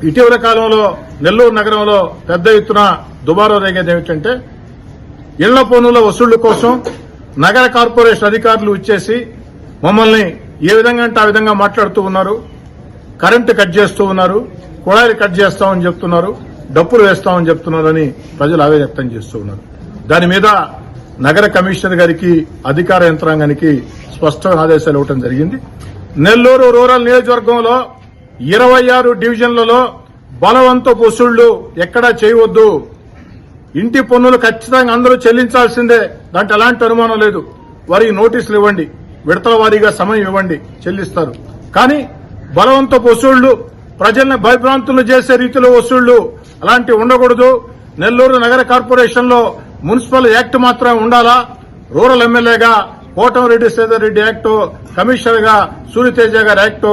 ఇటీవల కాలంలో నెల్లూరు నగరంలో పెద్ద ఎత్తున దుబారా రేగేది ఏమిటంటే ఇళ్ల పన్నుల వసూళ్ల కోసం నగర కార్పొరేషన్ అధికారులు ఇచ్చేసి మమ్మల్ని ఏ విధంగా అంటే ఆ విధంగా మాట్లాడుతూ ఉన్నారు. కరెంటు కట్ చేస్తూ ఉన్నారు, కుళాయిలు కట్ చేస్తామని చెప్తున్నారు, డప్పులు వేస్తామని చెప్తున్నారని ప్రజలు ఆవేదన వ్యక్తం చేస్తూ ఉన్నారు. దాని మీద నగర కమిషనర్ గారికి అధికార యంత్రాంగానికి స్పష్టమైన ఆదేశాలు ఇవ్వడం జరిగింది. నెల్లూరు రూరల్ నియోజకవర్గంలో 26 డివిజన్లలో బలవంతపు వసూళ్లు ఎక్కడా చేయవద్దు. ఇంటి పన్నులు ఖచ్చితంగా అందరూ చెల్లించాల్సిందే, దాంట్లో ఎలాంటి అనుమానం లేదు. వారికి నోటీసులు ఇవ్వండి, విడతల వారీగా సమయం ఇవ్వండి, చెల్లిస్తారు. కానీ బలవంతపు వసూళ్లు, ప్రజల్ని భయభ్రాంతులు చేసే రీతిలో వసూళ్లు అలాంటివి ఉండకూడదు. నెల్లూరు నగర కార్పొరేషన్ లో మున్సిపల్ యాక్ట్ మాత్రమే ఉండాలా. రూరల్ ఎమ్మెల్యేగా కోటమిరెడ్డి శ్రీధర్ రెడ్డి యాక్ట్, కమిషనర్ గా సూర్యతేజ గారి యాక్ట్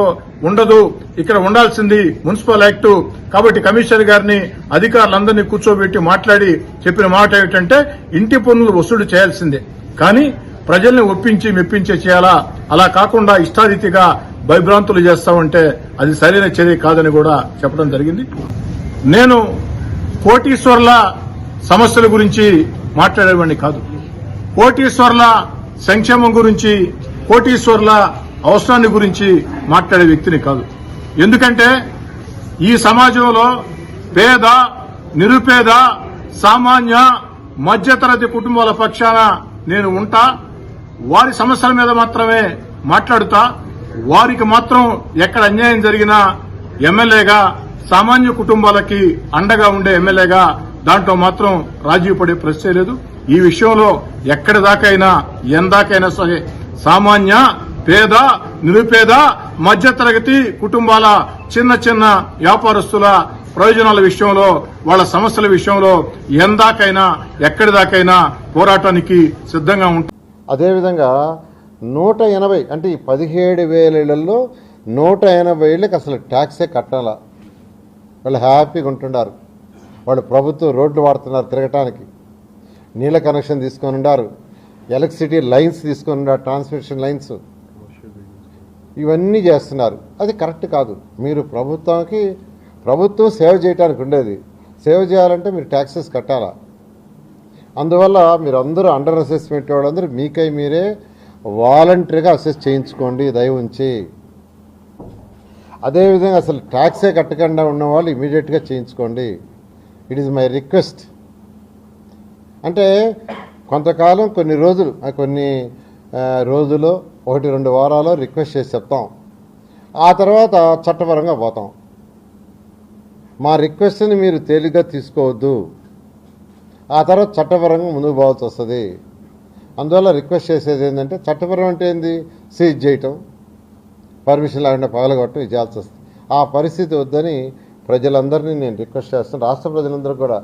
ఉండదు. ఇక్కడ ఉండాల్సింది మున్సిపల్ యాక్ట్. కాబట్టి కమిషనర్ గారిని అధికారులందరినీ కూర్చోబెట్టి మాట్లాడి చెప్పిన మాట ఏమిటంటే ఇంటి పన్నులు వసూలు చేయాల్సిందే, కానీ ప్రజల్ని ఒప్పించి మెప్పించే చేయాలా. అలా కాకుండా ఇష్టారీతిగా భయభ్రాంతులు చేస్తామంటే అది సరైన చర్య కాదని కూడా చెప్పడం జరిగింది. నేను కోటీశ్వర్ల సమస్యల గురించి మాట్లాడేవాడిని కాదు. కోటీశ్వర్ల సంక్షేమం గురించి, కోటీశ్వర్ల అవసరాన్ని గురించి మాట్లాడే వ్యక్తిని కాదు. ఎందుకంటే ఈ సమాజంలో పేద, నిరుపేద, సామాన్య, మధ్యతరగతి కుటుంబాల పక్షాన నేను ఉంటా. వారి సమస్యల మీద మాత్రమే మాట్లాడుతా. వారికి మాత్రం ఎక్కడ అన్యాయం జరిగినా ఎమ్మెల్యేగా, సామాన్య కుటుంబాలకి అండగా ఉండే ఎమ్మెల్యేగా దాంట్లో మాత్రం రాజీ పడే ప్రశ్నే లేదు. ఈ విషయంలో ఎక్కడి దాకైనా ఎందాకైనా సరే సామాన్య, పేద, నిరుపేద, మధ్యతరగతి కుటుంబాల, చిన్న చిన్న వ్యాపారస్తుల ప్రయోజనాల విషయంలో, వాళ్ల సమస్యల విషయంలో ఎందాకైనా ఎక్కడి దాకైనా పోరాటానికి సిద్ధంగా ఉంటాం. అదేవిధంగా 180 అంటే ఈ 17,000 ఇళ్లలో 180 ఇళ్లకు అసలు ట్యాక్సే కట్టాలా. వాళ్ళు హ్యాపీగా ఉంటున్నారు. వాళ్ళు ప్రభుత్వం రోడ్లు వాడుతున్నారు తిరగటానికి, నీళ్ళ కనెక్షన్ తీసుకొని ఉన్నారు, ఎలక్ట్రిసిటీ లైన్స్ తీసుకొని ఉన్నారు, ట్రాన్స్మిషన్ లైన్స్, ఇవన్నీ చేస్తున్నారు. అది కరెక్ట్ కాదు. మీరు ప్రభుత్వం సేవ చేయడానికి ఉండేది. సేవ చేయాలంటే మీరు ట్యాక్సెస్ కట్టాలా. అందువల్ల మీరు అందరూ అండర్ అసెస్మెంట్ వాళ్ళందరూ మీకై మీరే వాలంటరీగా అసెస్ చేయించుకోండి దయ ఉంచి. అదేవిధంగా అసలు ట్యాక్సే కట్టకుండా ఉన్నవాళ్ళు ఇమీడియట్గా చేయించుకోండి. It is my request. అంటే కొంతకాలం కొన్ని రోజులు 1-2 వారాలు రిక్వెస్ట్ చేసి చెప్తాం, ఆ తర్వాత చట్టపరంగా పోతాం. మా రిక్వెస్ట్ని మీరు తేలిగ్గా తీసుకోవద్దు. ఆ తర్వాత చట్టపరంగా ముందుకు పోవాల్సి వస్తుంది. అందువల్ల రిక్వెస్ట్ చేసేది ఏంటంటే, చట్టపరం అంటే ఏంది, సీజ్ చేయటం, పర్మిషన్ లేకుండా పగలగొట్టడం ఇచ్చాల్సి వస్తుంది. ఆ పరిస్థితి వద్దని ప్రజలందరినీ నేను రిక్వెస్ట్ చేస్తాను. రాష్ట్ర ప్రజలందరూ కూడా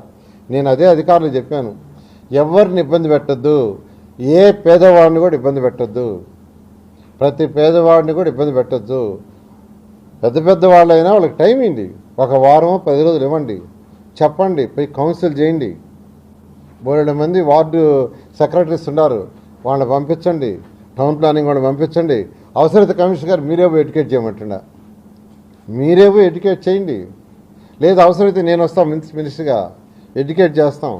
నేను అదే అధికారులు చెప్పాను, ఎవరిని ఇబ్బంది పెట్టద్దు, ఏ పేదవాడిని కూడా ఇబ్బంది పెట్టద్దు, ప్రతి పేదవాడిని కూడా ఇబ్బంది పెట్టద్దు. పెద్ద వాళ్ళైనా వాళ్ళకి టైం ఇవ్వండి, 1 వారం 10 రోజులు ఇవ్వండి, చెప్పండి, పోయి కౌన్సిల్ చేయండి. 3 మంది వార్డు సెక్రటరీస్ ఉన్నారు, వాళ్ళని పంపించండి, టౌన్ ప్లానింగ్ వాళ్ళని పంపించండి. అవసరమైతే కమిషనర్ గారు మీరే పోయి ఎడ్యుకేట్ చేయమంటున్నా, మీరే పోయి ఎడ్యుకేట్ చేయండి. లేదు అవసరమైతే నేను వస్తాం మినిస్టర్గా, ఎడ్యుకేట్ చేస్తాం,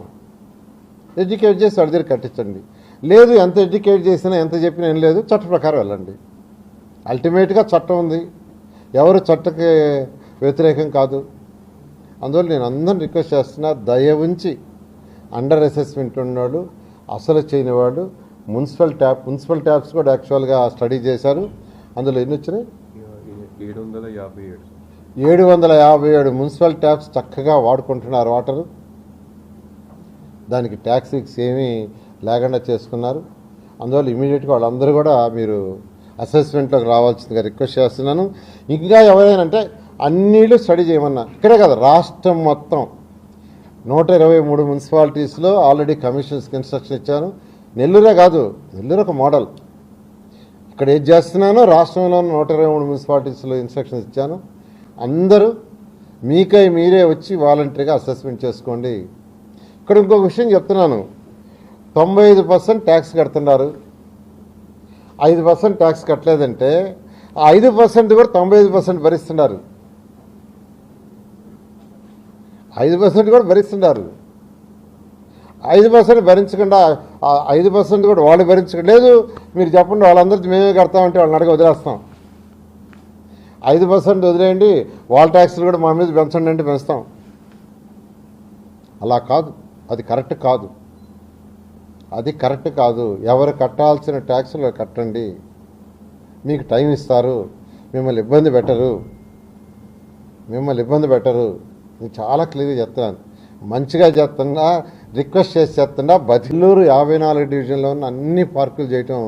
ఎడ్యుకేట్ చేసి వాడి దగ్గర కట్టించండి. లేదు ఎంత ఎడ్యుకేట్ చేసినా ఎంత చెప్పినా ఏం లేదు, చట్ట ప్రకారం వెళ్ళండి. అల్టిమేట్గా చట్టం ఉంది, ఎవరు చట్టకి వ్యతిరేకం కాదు. అందువల్ల నేను అందరిని రిక్వెస్ట్ చేస్తున్నా, దయ ఉంచి అండర్ అసెస్మెంట్ ఉన్నవాళ్ళు, అసలు చేయని వాళ్ళు, మున్సిపల్ ట్యాప్స్ కూడా యాక్చువల్గా స్టడీ చేశారు. అందులో ఎన్ని వచ్చినాయి? 757 మున్సిపల్ ట్యాప్స్ చక్కగా వాడుకుంటున్నారు వాటరు. దానికి ట్యాక్స్ ఏమీ లేకుండా చేసుకున్నారు. అందువల్ల ఇమీడియట్గా వాళ్ళందరూ కూడా మీరు అసెస్మెంట్లోకి రావాల్సిందిగా రిక్వెస్ట్ చేస్తున్నాను. ఇంకా ఎవరైనా అంటే అన్నిళ్ళు స్టడీ చేయమన్నా, ఇక్కడే కదా రాష్ట్రం మొత్తం 123 మున్సిపాలిటీస్లో ఆల్రెడీ కమిషన్స్కి ఇన్స్ట్రక్షన్ ఇచ్చాను. నెల్లూరే కాదు, నెల్లూరు ఒక మోడల్. ఇక్కడ ఏది చేస్తున్నానో రాష్ట్రంలో 123 మున్సిపాలిటీస్లో ఇన్స్ట్రక్షన్స్ ఇచ్చాను. అందరూ మీకై మీరే వచ్చి వాలంటరీగా అసెస్మెంట్ చేసుకోండి. ఇక్కడ ఇంకొక విషయం చెప్తున్నాను, 95% ట్యాక్స్ కడుతున్నారు, 5% ట్యాక్స్ కట్టలేదంటే ఆ 5% కూడా 95% భరిస్తున్నారు. 5% కూడా భరిస్తున్నారు. 5% భరించకుండా 5% కూడా వాళ్ళు భరించకుండా లేదు మీరు చెప్పండి వాళ్ళందరికీ మేమే కడతామంటే వాళ్ళని అడగ వదిలేస్తాం. 5% వదిలేయండి, వాళ్ళ ట్యాక్సులు కూడా మా మీద పెంచండి అంటే పెంచుతాం. అలా కాదు, అది కరెక్ట్ కాదు, అది కరెక్ట్ కాదు. ఎవరు కట్టాల్సిన ట్యాక్సులు కట్టండి, మీకు టైం ఇస్తారు, మిమ్మల్ని ఇబ్బంది పెట్టరు. నేను చాలా క్లియర్గా చెప్తున్నాను. మంచిగా చేస్తున్నా, రిక్వెస్ట్ చేసి చేస్తున్నా. బదిలూరు 54 డివిజన్లో ఉన్న అన్ని పార్కులు చేయటం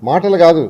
మాటలు కాదు.